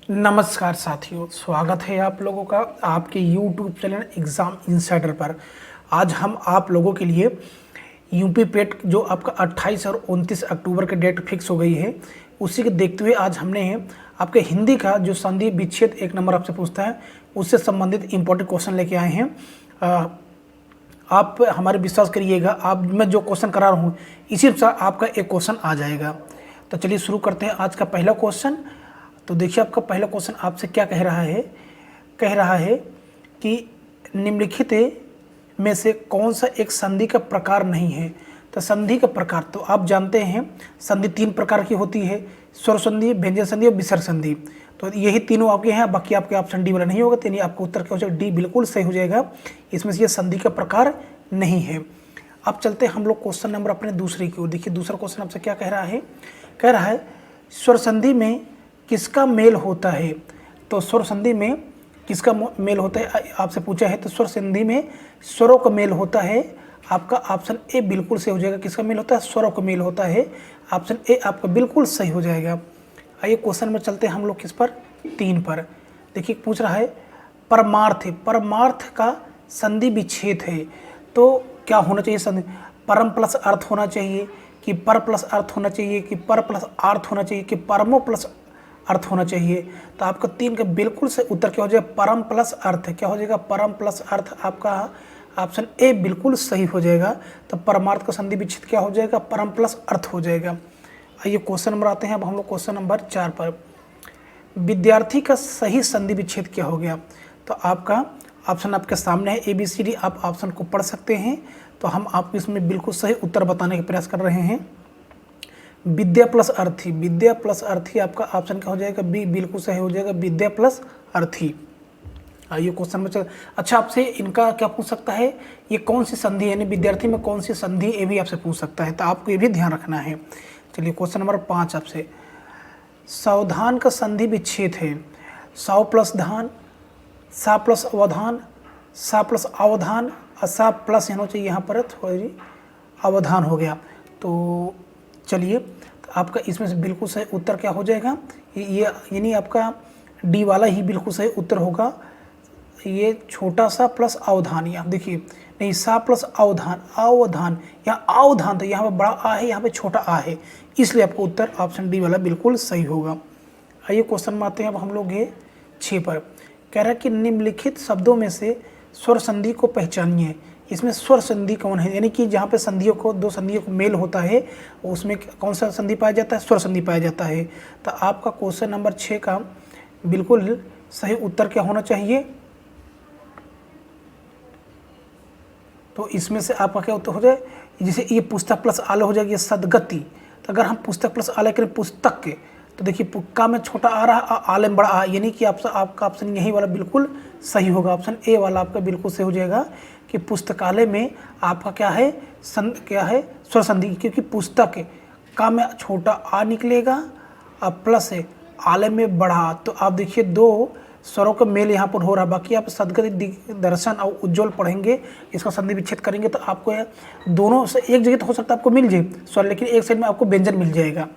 नमस्कार साथियों, स्वागत है आप लोगों का आपके YouTube चैनल एग्ज़ाम इनसाइडर पर। आज हम आप लोगों के लिए यूपी पेट जो आपका 28 और 29 अक्टूबर के डेट फिक्स हो गई है, उसी के देखते हुए आज हमने आपके हिंदी का जो संधि विच्छेद 1 नंबर आपसे पूछता है उससे संबंधित इम्पोर्टेंट क्वेश्चन लेके आए हैं। आप हमारे विश्वास करिएगा, आप मैं जो क्वेश्चन करा रहा हूँ इसी अनुसार आपका एक क्वेश्चन आ जाएगा। तो चलिए शुरू करते हैं आज का पहला क्वेश्चन। तो देखिए आपका पहला क्वेश्चन आपसे क्या कह रहा है कि निम्नलिखित में से कौन सा एक संधि का प्रकार नहीं है। तो संधि का प्रकार तो आप जानते हैं, संधि 3 प्रकार की होती है, स्वर संधि, व्यंजन संधि और विसर्ग संधि। तो यही तीनों आपके हैं, बाकी आपके ऑप्शन डी वाला नहीं होगा, तो यानी आपका उत्तर क्या हो जाएगा, डी बिल्कुल सही हो जाएगा। इसमें से ये संधि का प्रकार नहीं है। अब चलते हैं हम लोग क्वेश्चन नंबर अपने दूसरे की ओर। देखिए दूसरा क्वेश्चन आपसे क्या कह रहा है स्वर संधि में किसका मेल होता है। तो स्वर संधि में किसका मेल होता है आपसे पूछा है। तो स्वर संधि में स्वरों का मेल होता है। आपका ऑप्शन ए बिल्कुल सही हो जाएगा। किसका मेल होता है, स्वरों का मेल होता है। ऑप्शन ए आपका बिल्कुल सही हो जाएगा। आइए क्वेश्चन में चलते हैं हम लोग किस पर, 3 पर। देखिए पूछ रहा है परमार्थ। परमार्थ का संधि विच्छेद है तो क्या होना चाहिए संधि, परम प्लस अर्थ होना चाहिए कि पर प्लस अर्थ होना चाहिए कि पर प्लस अर्थ होना चाहिए कि परमो प्लस अर्थ होना चाहिए। तो आपका 3 का बिल्कुल से उत्तर क्या हो जाएगा, परम प्लस अर्थ। क्या हो जाएगा, परम प्लस अर्थ। आपका ऑप्शन ए बिल्कुल सही हो जाएगा। तो परमार्थ का संधि विच्छेद क्या हो जाएगा, परम प्लस अर्थ हो जाएगा। आइए क्वेश्चन नंबर आते हैं अब हम लोग क्वेश्चन नंबर 4 पर। विद्यार्थी का सही संधि विच्छेद क्या हो गया। तो आपका ऑप्शन आपके सामने है ABCD, आप ऑप्शन को पढ़ सकते हैं। तो हम आपको इसमें बिल्कुल सही उत्तर बताने का प्रयास कर रहे हैं। विद्या प्लस अर्थी, विद्या प्लस अर्थी आपका ऑप्शन क्या हो जाएगा, बी बिल्कुल सही हो जाएगा, विद्या प्लस अर्थी। आइए क्वेश्चन में अच्छा आपसे इनका क्या पूछ सकता है, ये कौन सी संधि है, यानी विद्यार्थी में कौन सी संधि, ये भी आपसे पूछ सकता है। तो आपको ये भी ध्यान रखना है। चलिए क्वेश्चन नंबर 5 आपसे, सावधान का संधि विच्छेद है। साव प्लस धान, सा प्लस अवधान, सा प्लस अवधान, असा प्लस होना चाहिए यहाँ पर थोड़ी अवधान हो गया। तो चलिए तो आपका इसमें से बिल्कुल सही उत्तर क्या हो जाएगा, ये यानी आपका डी वाला ही बिल्कुल सही उत्तर होगा। ये छोटा सा प्लस अवधान, यहाँ देखिए नहीं, सा प्लस अवधान, अवधान, यहाँ अवधान, तो यहाँ पे बड़ा आ है, यहाँ पे छोटा आ है, इसलिए आपको उत्तर ऑप्शन डी वाला बिल्कुल सही होगा। आइए क्वेश्चन में आते हैं अब हम लोग ये 6 पर। कह रहा है कि निम्नलिखित शब्दों में से स्वर संधि को पहचानिए। इसमें स्वर संधि कौन है, यानी कि जहाँ पे संधियों को, 2 संधियों को मेल होता है उसमें कौन सा संधि पाया जाता है, स्वर संधि पाया जाता है। तो आपका क्वेश्चन नंबर 6 का बिल्कुल सही उत्तर क्या होना चाहिए। तो इसमें से आपका क्या उत्तर हो जाए, जैसे ये पुस्तक प्लस आले हो जाएगी सदगति। तो अगर हम पुस्तक प्लस आले करें पुस्तक के, तो देखिए पुक्का में छोटा आ रहा, आले में बड़ा आ, यानी कि आपका ऑप्शन यही वाला बिल्कुल सही होगा। ऑप्शन ए वाला आपका बिल्कुल सही हो जाएगा कि पुस्तकालय में आपका क्या है, क्या है, स्वर संधि, क्योंकि पुस्तक का में छोटा आ निकलेगा और प्लस है आले में बढ़ा। तो आप देखिए 2 स्वरों का मेल यहाँ पर हो रहा। बाकी आप सदगति, दर्शन और उज्ज्वल पढ़ेंगे, इसका संधि विच्छेद करेंगे तो आपको दोनों से एक जगह तो हो सकता है आपको मिल जाए स्वर, लेकिन एक साइड में आपको व्यंजन मिल जाएगा।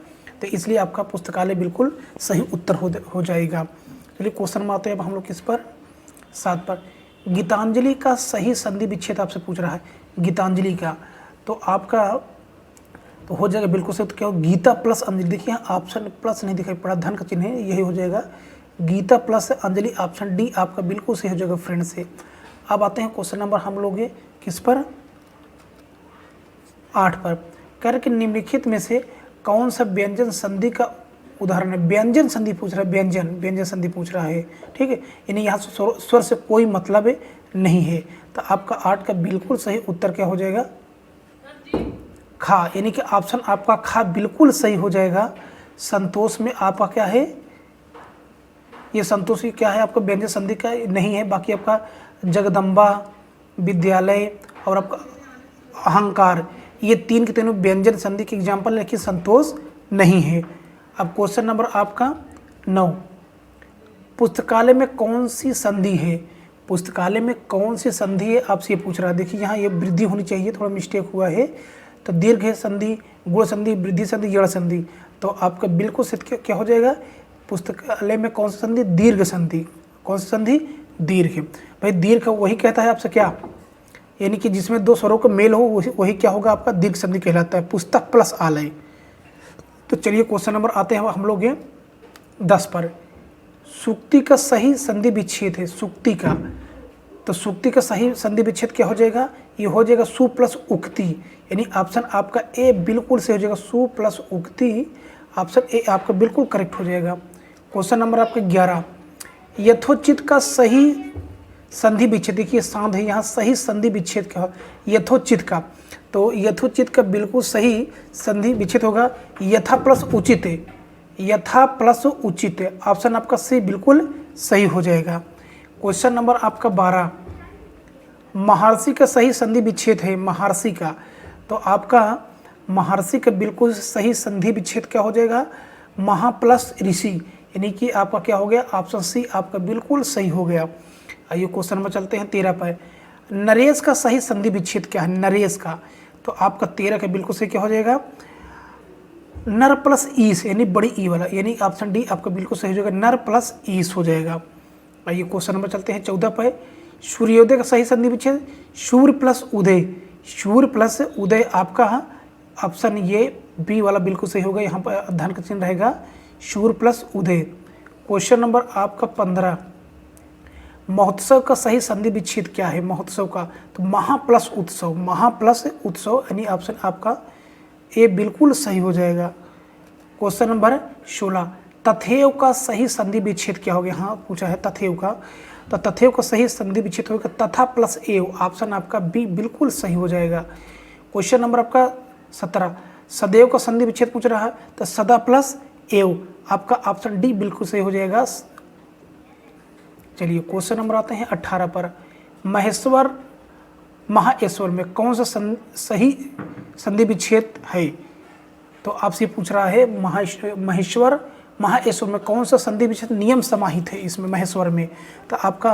तो इसलिए आपका पुस्तकालय बिल्कुल सही उत्तर हो जाएगा। चलिए क्वेश्चन में आते हैं अब हम लोग किस पर, 7 पर। गीतांजलि का सही संधि विच्छेद आपसे पूछ रहा है, गीतांजलि का। तो आपका तो हो जाएगा बिल्कुल सही। तो क्या हो, गीता प्लस अंजलि, देखिए यहाँ ऑप्शन प्लस नहीं दिखाई पड़ा, धन का चिन्ह है, यही हो जाएगा Geeta plus Anjali. Option D आपका बिल्कुल सही हो जाएगा फ्रेंड से। अब आते हैं क्वेश्चन नंबर हम लोग किस पर, 8 पर। कह रहे कि निम्नलिखित में से कौन सा व्यंजन संधि का उदाहरण है। व्यंजन संधि पूछ रहा है, व्यंजन संधि पूछ रहा है, ठीक है, यानी यहाँ स्वर से कोई मतलब नहीं है। तो आपका 8 का बिल्कुल सही उत्तर क्या हो जाएगा, खा, यानी कि ऑप्शन आपका खा बिल्कुल सही हो जाएगा। संतोष में आपका क्या है, ये संतोष क्या है आपका व्यंजन संधि का नहीं है। बाकी आपका जगदम्बा, विद्यालय और आपका अहंकार, ये 3 के तीनों व्यंजन संधि के एग्जाम्पल, लेकिन संतोष नहीं है। अब क्वेश्चन नंबर आपका 9, पुस्तकालय में कौन सी संधि है। पुस्तकालय में कौन सी संधि है आपसे ये पूछ रहा है। देखिए यहाँ ये वृद्धि होनी चाहिए, थोड़ा मिस्टेक हुआ है। तो दीर्घ संधि, गुण संधि, वृद्धि संधि, जड़ संधि। तो आपका बिल्कुल क्या हो जाएगा, पुस्तकालय में कौन सी संधि? दीर्घ संधि। कौन सी संधि? दीर्घ। भाई दीर्घ वही कहता है आपसे क्या, यानी कि जिसमें दो स्वरों का मेल हो वही क्या होगा आपका? दीर्घ संधि कहलाता है। पुस्तक प्लस आलय। तो चलिए क्वेश्चन नंबर आते हैं हम लोग 10 पर। सूक्ति का सही संधि विच्छेद है, सूक्ति का। तो सूक्ति का सही संधि विच्छेद क्या हो जाएगा? ये हो जाएगा सु प्लस उक्ति, यानी ऑप्शन आपका ए बिल्कुल सही हो जाएगा। सु प्लस उक्ति, ऑप्शन ए आपका बिल्कुल करेक्ट हो जाएगा। क्वेश्चन नंबर आपका 11, यथोचित का सही संधि विच्छेद, देखिए सांध है यहाँ, सही संधि विच्छेद क्या हो? यथोचित का। तो यथोचित का बिल्कुल सही संधि विच्छेद होगा यथा प्लस उचित है, यथा प्लस उचित है, ऑप्शन आपका सी बिल्कुल सही हो जाएगा। क्वेश्चन नंबर आपका 12, महर्षि का सही संधि विच्छेद है, महर्षि का। तो आपका महर्षि का बिल्कुल सही संधि विच्छेद क्या हो जाएगा? महा प्लस ऋषि, यानी कि आपका क्या हो गया? ऑप्शन सी आपका बिल्कुल सही हो गया। आइए क्वेश्चन नंबर चलते हैं 13 पर। नरेश का सही संधि विच्छेद क्या है? नरेश का। तो आपका 13 का बिल्कुल सही क्या हो जाएगा? नर प्लस ईस, यानी बड़ी ई वाला, यानी ऑप्शन डी आपका बिल्कुल सही हो जाएगा, नर प्लस ईस हो जाएगा। आइए क्वेश्चन नंबर चलते हैं 14 पर। सूर्योदय का सही संधि विच्छेद सूर्य प्लस उदय, सूर्य प्लस उदय, आपका ऑप्शन ये बी वाला बिल्कुल सही होगा। यहाँ पर अध्ययन का चिन्ह रहेगा सूर्य प्लस उदय। क्वेश्चन नंबर आपका 15, महोत्सव का सही संधि विच्छेद क्या है? महोत्सव का। तो महा प्लस उत्सव, महा प्लस उत्सव, यानी ऑप्शन आपका ए बिल्कुल सही हो जाएगा। क्वेश्चन नंबर 16, तथेव का सही संधि विच्छेद क्या होगा? यहाँ पूछा है तथेव का। तो तथेव का सही संधि विच्छेद होगा तथा प्लस एव, ऑप्शन आपका बी बिल्कुल सही हो जाएगा। क्वेश्चन नंबर आपका 17, सदैव का संधि विच्छेद पूछ रहा है, तो सदा प्लस एव, आपका ऑप्शन डी बिल्कुल सही हो जाएगा। चलिए क्वेश्चन नंबर आते हैं 18 पर। महेश्वर महाएश्वर में कौन सा सही संधि विच्छेद है? तो आपसे पूछ रहा है महेश्वर महाएश्वर में कौन सा संधि विच्छेद नियम समाहित है इसमें महेश्वर में? तो आपका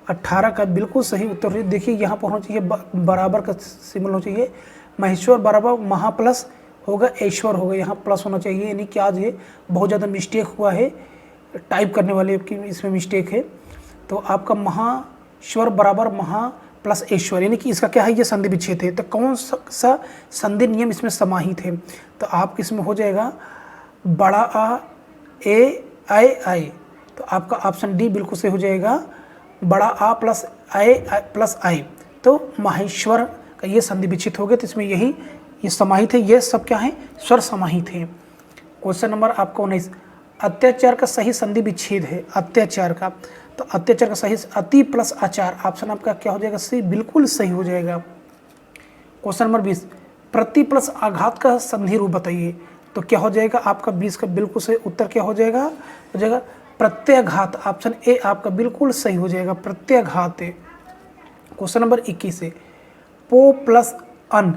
18 का बिल्कुल सही उत्तर। देखिए यहाँ पर होना चाहिए बराबर का सिंबल होना चाहिए, महेश्वर बराबर महा प्लस होगा ऐश्वर होगा, यहाँ प्लस होना चाहिए, यानी कि आज ये बहुत ज़्यादा मिस्टेक हुआ है, टाइप करने वाले की इसमें मिस्टेक है। तो आपका महाश्वर बराबर महा प्लस ऐश्वर, यानी कि इसका क्या है? ये संधि विच्छेद है। तो कौन सा संधि नियम इसमें समाहित है? तो आपके इसमें हो जाएगा बड़ा आ ए आई आई, तो आपका ऑप्शन डी बिल्कुल सही हो जाएगा, बड़ा आ प्लस आई प्लस आई। तो माहेश्वर का ये संधि विच्छेद हो गया, तो इसमें यही ये समाहित है, ये सब क्या है? स्वर समाहित है। क्वेश्चन नंबर आपका 19, अत्याचार का सही संधि विच्छेद है, अत्याचार का। तो अत्याचार का सही अति प्लस आचार, ऑप्शन आपका क्या हो जाएगा? सी बिल्कुल सही हो जाएगा। क्वेश्चन नंबर 20, प्रति प्लस आघात का संधि रूप बताइए। तो क्या हो जाएगा? आपका 20 का बिल्कुल सही उत्तर क्या हो जाएगा? हो जाएगा प्रत्याघात, ऑप्शन ए आपका बिल्कुल सही हो जाएगा, प्रत्याघात। क्वेश्चन नंबर 21 है, पो प्लस अन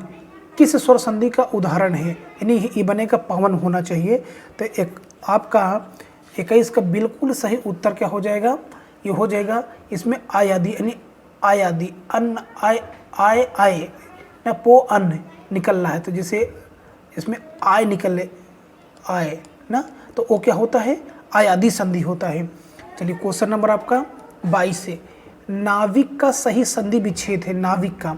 किस स्वर संधि का उदाहरण है? यानी ये बनेगा पवन होना चाहिए। तो एक आपका 21 का बिल्कुल सही उत्तर क्या हो जाएगा? ये हो जाएगा इसमें आयादी, यानी आयादी अन्न आय आय आय ना पो अन्न निकल रहा है, तो जैसे इसमें आय निकले आय ना, तो वो क्या होता है? आयादी संधि होता है। चलिए क्वेश्चन नंबर आपका 22 से, नाविक का सही संधि विच्छेद है, नाविक का।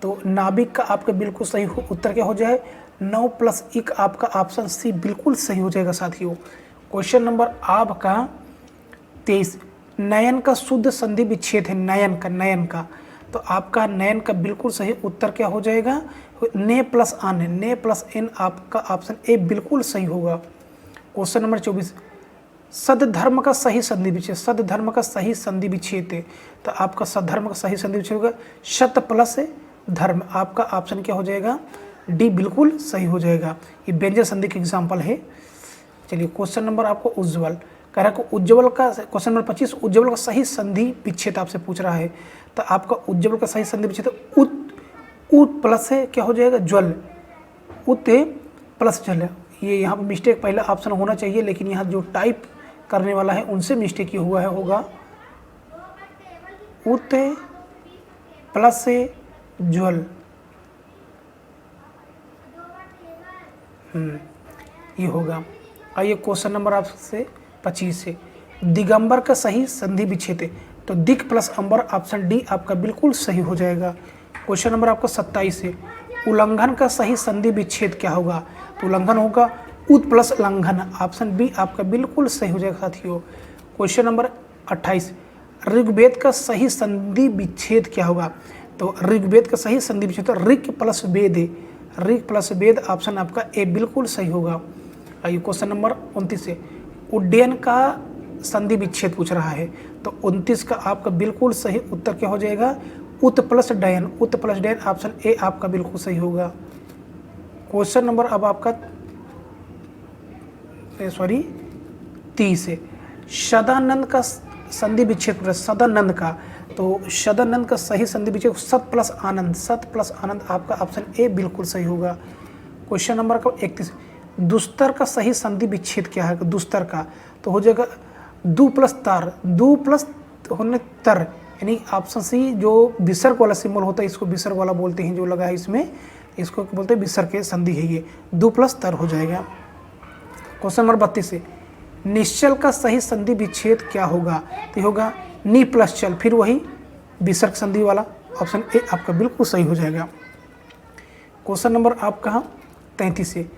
तो नाविक का आपका बिल्कुल सही उत्तर क्या हो जाए? 9 प्लस 1, आपका ऑप्शन सी बिल्कुल सही हो जाएगा साथियों। क्वेश्चन नंबर आपका 23, नयन का शुद्ध संधि विच्छेद है, नयन का, नयन का। तो आपका नयन का बिल्कुल सही उत्तर क्या हो जाएगा? ने प्लस आन, ने प्लस एन, आपका ऑप्शन ए बिल्कुल सही होगा। क्वेश्चन नंबर 24, सद्धर्म का सही संधि विच्छेद, सद्धर्म का सही संधि विच्छेद है। तो आपका सद्धर्म का सही संधि विच्छेद होगा शत प्लस धर्म, आपका ऑप्शन क्या हो जाएगा? डी बिल्कुल सही हो जाएगा। ये व्यंजन संधि के एग्जाम्पल है। चलिए क्वेश्चन नंबर आपको उज्ज्वल कह रहा है, उज्ज्वल का क्वेश्चन नंबर 25, उज्ज्वल का सही संधि विच्छेद आपसे पूछ रहा है। तो आपका उज्ज्वल का सही संधि विच्छेद उत प्लस है क्या हो जाएगा? ज्वल, उत प्लस जल। ये यहाँ पर मिस्टेक पहला ऑप्शन होना चाहिए, लेकिन यहाँ जो टाइप करने वाला है उनसे मिस्टेक ये हुआ है, होगा उत प्लस ज्वल। ये होगा। आइए क्वेश्चन नंबर आपसे 25 है। दिगंबर का सही संधि विच्छेद है, तो दिक प्लस अंबर ऑप्शन डी आपका बिल्कुल सही हो जाएगा। क्वेश्चन नंबर आपका 27 है। उल्लंघन का सही संधि विच्छेद क्या होगा? तो उल्लंघन होगा उत प्लस लंघन, ऑप्शन बी आपका बिल्कुल सही हो जाएगा साथियों। क्वेश्चन नंबर 28, ऋग्वेद का सही संधि विच्छेद क्या होगा? तो ऋग्वेद का सही संधि विच्छेद तो ऋग प्लस वेद है, ऋग प्लस वेद, ऑप्शन आपका ए बिल्कुल सही होगा। आइए क्वेश्चन नंबर 29 है। उड्डयन का संधि विच्छेद पूछ रहा है, तो 29 का आपका बिल्कुल सही उत्तर क्या हो जाएगा? उत प्लस डयन, उत प्लस डयन, ऑप्शन ए आपका बिल्कुल सही होगा। क्वेश्चन नंबर अब आपका 30 है। सदानंद का संधि विच्छेद, सदानंद का, तो सदानंद का सही संधि विच्छेद सत प्लस आनंद, सत प्लस आनंद, आपका ऑप्शन ए बिल्कुल सही होगा। क्वेश्चन नंबर 31, दुस्तर का सही संधि विच्छेद क्या है? दुस्तर का तो हो जाएगा दु प्लस तार, दु प्लस होने तर, यानी ऑप्शन सी जो विसर्ग वाला सिंबल होता है इसको विसर्ग वाला बोलते हैं, जो लगा है इसमें इसको बोलते हैं विसर्ग के संधि है, ये दु प्लस तर हो जाएगा। क्वेश्चन नंबर 32 है। निश्चल का सही संधि विच्छेद क्या होगा? तो होगा नी प्लस चल, फिर वही विसर्ग संधि वाला, ऑप्शन ए आपका बिल्कुल सही हो जाएगा। क्वेश्चन नंबर आपका 33 है।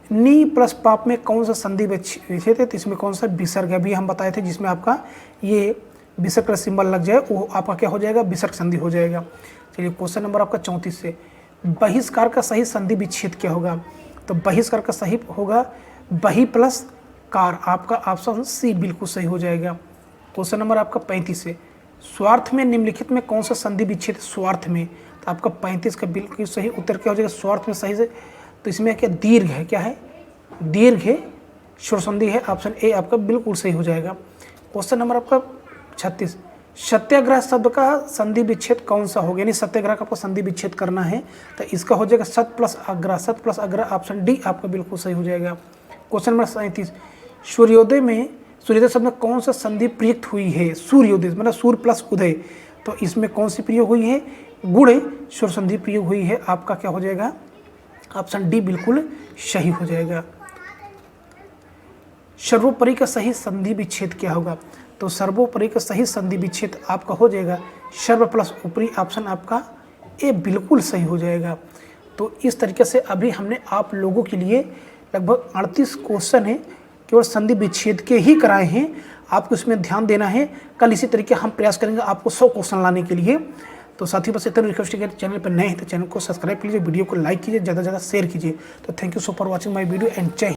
नी प्लस पाप में कौन सा संधि विच्छेद है? तो इसमें कौन सा विसर्ग है? अभी हम बताए थे, जिसमें आपका ये विसर्ग का सिंबल लग जाए वो आपका क्या हो जाएगा? विसर्ग संधि हो जाएगा। चलिए क्वेश्चन नंबर आपका 34 से। बहिष्कार का सही संधि विच्छेद क्या होगा? तो बहिष्कार का सही होगा बही प्लस कार, आपका ऑप्शन सी बिल्कुल सही हो जाएगा। क्वेश्चन नंबर आपका 35 है। स्वार्थ में निम्नलिखित में कौन सा संधि विच्छेद? स्वार्थ में, तो आपका 35 का बिल्कुल सही उत्तर क्या हो जाएगा? स्वार्थ में सही से, तो इसमें क्या दीर्घ है? क्या है? दीर्घ है, शुर संधि है, ऑप्शन ए आपका बिल्कुल सही हो जाएगा। क्वेश्चन नंबर आपका 36, सत्याग्रह शब्द का संधि विच्छेद कौन सा होगा? यानी सत्याग्रह का आपको संधि विच्छेद करना है, तो इसका हो जाएगा सत प्लस अग्रह, सत प्लस अग्रह, ऑप्शन डी आपका बिल्कुल सही हो जाएगा। क्वेश्चन नंबर 37, सूर्योदय में, सूर्योदय शब्द में कौन सा संधि प्रयुक्त हुई है? सूर्योदय मतलब सूर्य प्लस उदय, तो इसमें कौन सी प्रयोग हुई है? गुण शुर संधि प्रयोग हुई है, आपका क्या हो जाएगा? ऑप्शन डी बिल्कुल सही हो जाएगा। सर्वोपरि का सही संधि विच्छेद क्या होगा? तो सर्वोपरि का सही संधि विच्छेद आपका हो जाएगा सर्व प्लस ऊपरी, ऑप्शन आपका ए बिल्कुल सही हो जाएगा। तो इस तरीके से अभी हमने आप लोगों के लिए लगभग 38 क्वेश्चन है केवल संधि विच्छेद के ही कराए हैं, आपको इसमें ध्यान देना है। कल इसी तरीके हम प्रयास करेंगे आपको 100 क्वेश्चन लाने के लिए। तो साथियों बस इतना रिक्वेस्ट है, चैनल पर नए हैं तो चैनल को सब्सक्राइब कीजिए, वीडियो को लाइक कीजिए, ज़्यादा से ज़्यादा शेयर कीजिए। तो thank you so for watching my video and जय हिंद।